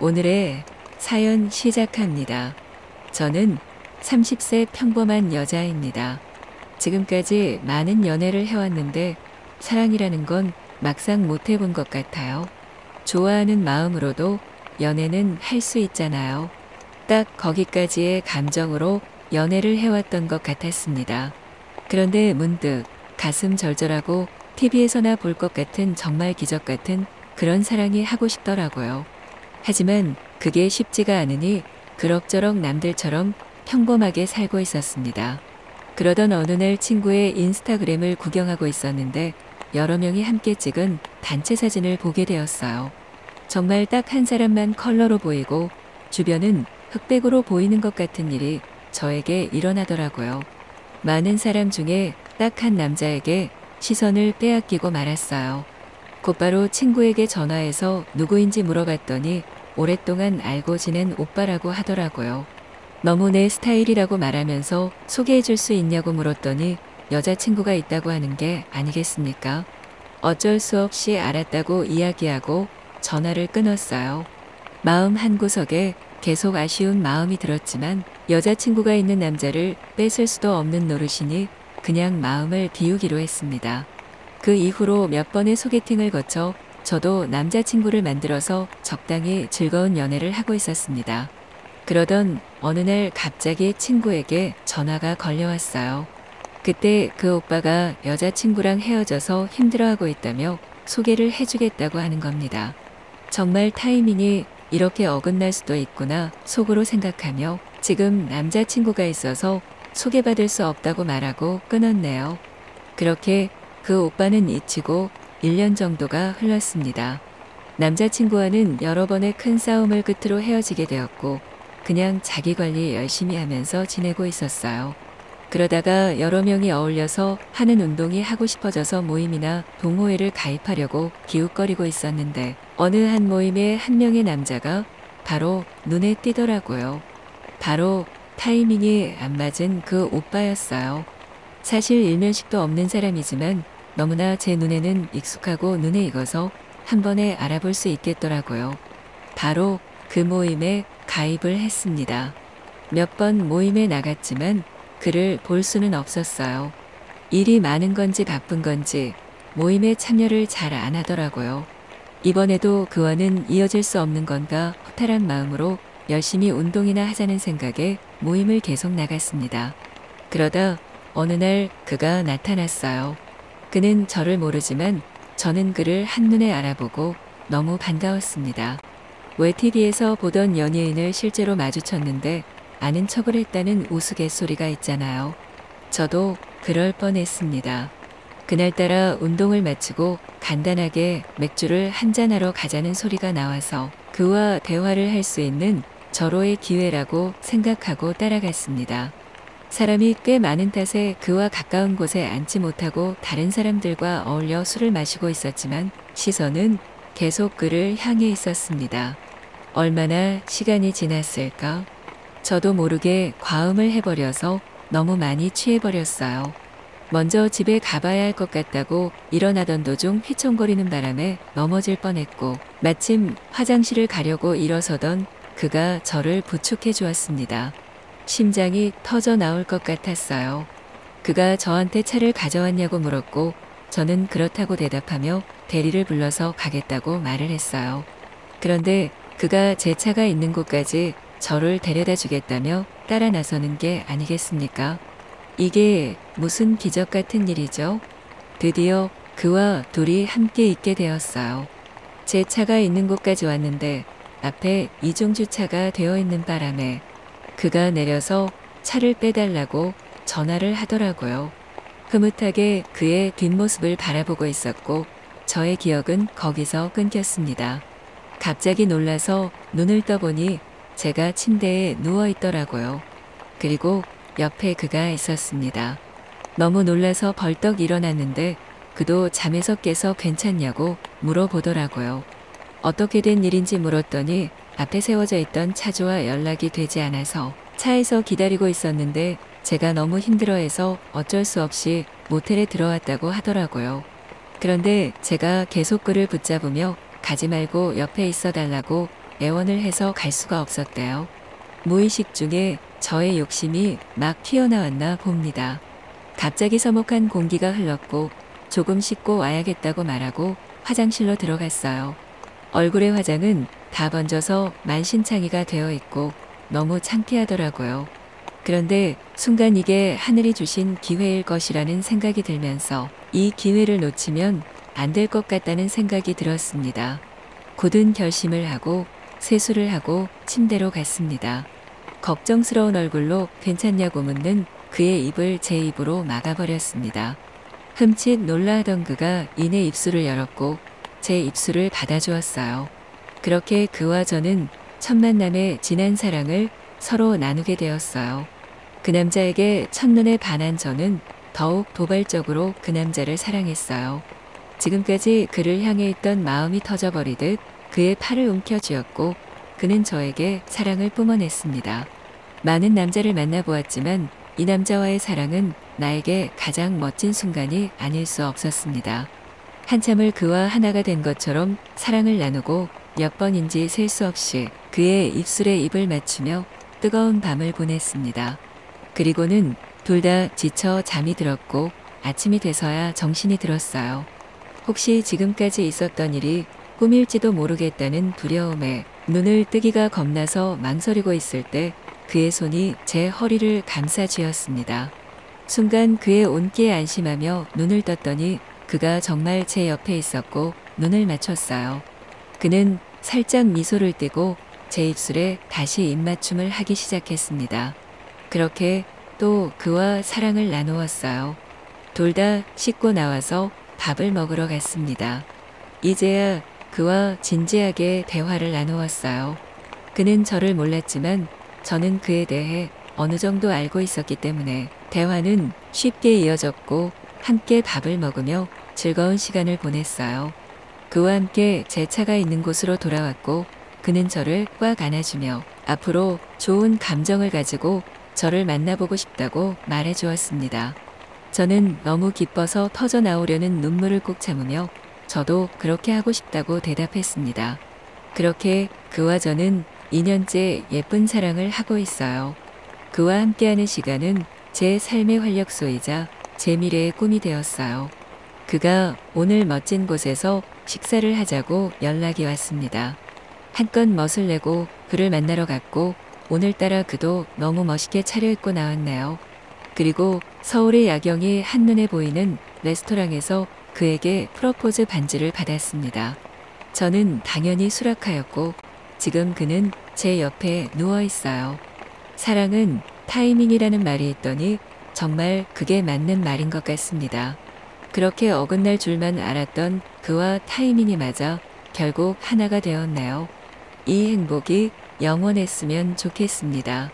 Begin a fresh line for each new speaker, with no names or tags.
오늘의 사연 시작합니다. 저는 30세 평범한 여자입니다. 지금까지 많은 연애를 해왔는데 사랑이라는 건 막상 못 해본 것 같아요. 좋아하는 마음으로도 연애는 할 수 있잖아요. 딱 거기까지의 감정으로 연애를 해왔던 것 같았습니다. 그런데 문득 가슴 절절하고 TV에서나 볼 것 같은 정말 기적 같은 그런 사랑이 하고 싶더라고요. 하지만 그게 쉽지가 않으니 그럭저럭 남들처럼 평범하게 살고 있었습니다. 그러던 어느 날 친구의 인스타그램을 구경하고 있었는데 여러 명이 함께 찍은 단체 사진을 보게 되었어요. 정말 딱 한 사람만 컬러로 보이고 주변은 흑백으로 보이는 것 같은 일이 저에게 일어나더라고요. 많은 사람 중에 딱 한 남자에게 시선을 빼앗기고 말았어요. 곧바로 친구에게 전화해서 누구인지 물어봤더니 오랫동안 알고 지낸 오빠라고 하더라고요. 너무 내 스타일이라고 말하면서 소개해줄 수 있냐고 물었더니 여자친구가 있다고 하는 게 아니겠습니까? 어쩔 수 없이 알았다고 이야기하고 전화를 끊었어요. 마음 한구석에 계속 아쉬운 마음이 들었지만 여자친구가 있는 남자를 뺏을 수도 없는 노릇이니 그냥 마음을 비우기로 했습니다. 그 이후로 몇 번의 소개팅을 거쳐 저도 남자친구를 만들어서 적당히 즐거운 연애를 하고 있었습니다. 그러던 어느 날 갑자기 친구에게 전화가 걸려왔어요. 그때 그 오빠가 여자친구랑 헤어져서 힘들어하고 있다며 소개를 해주겠다고 하는 겁니다. 정말 타이밍이 이렇게 어긋날 수도 있구나 속으로 생각하며 지금 남자친구가 있어서 소개받을 수 없다고 말하고 끊었네요. 그렇게 그 오빠는 잊히고 1년 정도가 흘렀습니다. 남자친구와는 여러 번의 큰 싸움을 끝으로 헤어지게 되었고 그냥 자기 관리 열심히 하면서 지내고 있었어요. 그러다가 여러 명이 어울려서 하는 운동이 하고 싶어져서 모임이나 동호회를 가입하려고 기웃거리고 있었는데 어느 한 모임에 한 명의 남자가 바로 눈에 띄더라고요. 바로 타이밍이 안 맞은 그 오빠였어요. 사실 일면식도 없는 사람이지만 너무나 제 눈에는 익숙하고 눈에 익어서 한 번에 알아볼 수 있겠더라고요. 바로 그 모임에 가입을 했습니다. 몇 번 모임에 나갔지만 그를 볼 수는 없었어요. 일이 많은 건지 바쁜 건지 모임에 참여를 잘 안 하더라고요. 이번에도 그와는 이어질 수 없는 건가 허탈한 마음으로 열심히 운동이나 하자는 생각에 모임을 계속 나갔습니다. 그러다 어느 날 그가 나타났어요. 그는 저를 모르지만 저는 그를 한눈에 알아보고 너무 반가웠습니다. 왜 TV에서 보던 연예인을 실제로 마주쳤는데 아는 척을 했다는 우스갯소리가 있잖아요. 저도 그럴 뻔했습니다. 그날따라 운동을 마치고 간단하게 맥주를 한잔하러 가자는 소리가 나와서 그와 대화를 할 수 있는 절호의 기회라고 생각하고 따라갔습니다. 사람이 꽤 많은 탓에 그와 가까운 곳에 앉지 못하고 다른 사람들과 어울려 술을 마시고 있었지만 시선은 계속 그를 향해 있었습니다. 얼마나 시간이 지났을까? 저도 모르게 과음을 해버려서 너무 많이 취해버렸어요. 먼저 집에 가봐야 할 것 같다고 일어나던 도중 휘청거리는 바람에 넘어질 뻔했고 마침 화장실을 가려고 일어서던 그가 저를 부축해 주었습니다. 심장이 터져 나올 것 같았어요. 그가 저한테 차를 가져왔냐고 물었고 저는 그렇다고 대답하며 대리를 불러서 가겠다고 말을 했어요. 그런데 그가 제 차가 있는 곳까지 저를 데려다 주겠다며 따라 나서는 게 아니겠습니까? 이게 무슨 기적 같은 일이죠? 드디어 그와 둘이 함께 있게 되었어요. 제 차가 있는 곳까지 왔는데 앞에 이중주차가 되어 있는 바람에 그가 내려서 차를 빼달라고 전화를 하더라고요. 흐뭇하게 그의 뒷모습을 바라보고 있었고 저의 기억은 거기서 끊겼습니다. 갑자기 놀라서 눈을 떠보니 제가 침대에 누워 있더라고요. 그리고 옆에 그가 있었습니다. 너무 놀라서 벌떡 일어났는데 그도 잠에서 깨서 괜찮냐고 물어보더라고요. 어떻게 된 일인지 물었더니 앞에 세워져 있던 차주와 연락이 되지 않아서 차에서 기다리고 있었는데 제가 너무 힘들어해서 어쩔 수 없이 모텔에 들어왔다고 하더라고요. 그런데 제가 계속 그를 붙잡으며 가지 말고 옆에 있어 달라고 애원을 해서 갈 수가 없었대요. 무의식 중에 저의 욕심이 막 튀어나왔나 봅니다. 갑자기 서먹한 공기가 흘렀고 조금 씻고 와야겠다고 말하고 화장실로 들어갔어요. 얼굴에 화장은 다 번져서 만신창이가 되어 있고 너무 창피하더라고요. 그런데 순간 이게 하늘이 주신 기회일 것이라는 생각이 들면서 이 기회를 놓치면 안 될 것 같다는 생각이 들었습니다. 굳은 결심을 하고 세수를 하고 침대로 갔습니다. 걱정스러운 얼굴로 괜찮냐고 묻는 그의 입을 제 입으로 막아버렸습니다. 흠칫 놀라하던 그가 이내 입술을 열었고 제 입술을 받아주었어요. 그렇게 그와 저는 첫 만남에 진한 사랑을 서로 나누게 되었어요. 그 남자에게 첫눈에 반한 저는 더욱 도발적으로 그 남자를 사랑했어요. 지금까지 그를 향해 있던 마음이 터져버리듯 그의 팔을 움켜쥐었고 그는 저에게 사랑을 뿜어냈습니다. 많은 남자를 만나보았지만 이 남자와의 사랑은 나에게 가장 멋진 순간이 아닐 수 없었습니다. 한참을 그와 하나가 된 것처럼 사랑을 나누고 몇 번인지 셀 수 없이 그의 입술에 입을 맞추며 뜨거운 밤을 보냈습니다. 그리고는 둘 다 지쳐 잠이 들었고 아침이 돼서야 정신이 들었어요. 혹시 지금까지 있었던 일이 꿈일지도 모르겠다는 두려움에 눈을 뜨기가 겁나서 망설이고 있을 때 그의 손이 제 허리를 감싸 쥐었습니다. 순간 그의 온기에 안심하며 눈을 떴더니 그가 정말 제 옆에 있었고 눈을 맞췄어요. 그는 살짝 미소를 띠고 제 입술에 다시 입맞춤을 하기 시작했습니다. 그렇게 또 그와 사랑을 나누었어요. 둘 다 씻고 나와서 밥을 먹으러 갔습니다. 이제야 그와 진지하게 대화를 나누었어요. 그는 저를 몰랐지만 저는 그에 대해 어느 정도 알고 있었기 때문에 대화는 쉽게 이어졌고 함께 밥을 먹으며 즐거운 시간을 보냈어요. 그와 함께 제 차가 있는 곳으로 돌아왔고 그는 저를 꽉 안아주며 앞으로 좋은 감정을 가지고 저를 만나보고 싶다고 말해주었습니다. 저는 너무 기뻐서 터져 나오려는 눈물을 꾹 참으며 저도 그렇게 하고 싶다고 대답했습니다. 그렇게 그와 저는 2년째 예쁜 사랑을 하고 있어요. 그와 함께하는 시간은 제 삶의 활력소이자 제 미래의 꿈이 되었어요. 그가 오늘 멋진 곳에서 식사를 하자고 연락이 왔습니다. 한껏 멋을 내고 그를 만나러 갔고 오늘따라 그도 너무 멋있게 차려입고 나왔네요. 그리고 서울의 야경이 한눈에 보이는 레스토랑에서 그에게 프로포즈 반지를 받았습니다. 저는 당연히 수락하였고 지금 그는 제 옆에 누워 있어요. 사랑은 타이밍이라는 말이 있더니 정말 그게 맞는 말인 것 같습니다. 그렇게 어긋날 줄만 알았던 그와 타이밍이 맞아 결국 하나가 되었네요. 이 행복이 영원했으면 좋겠습니다.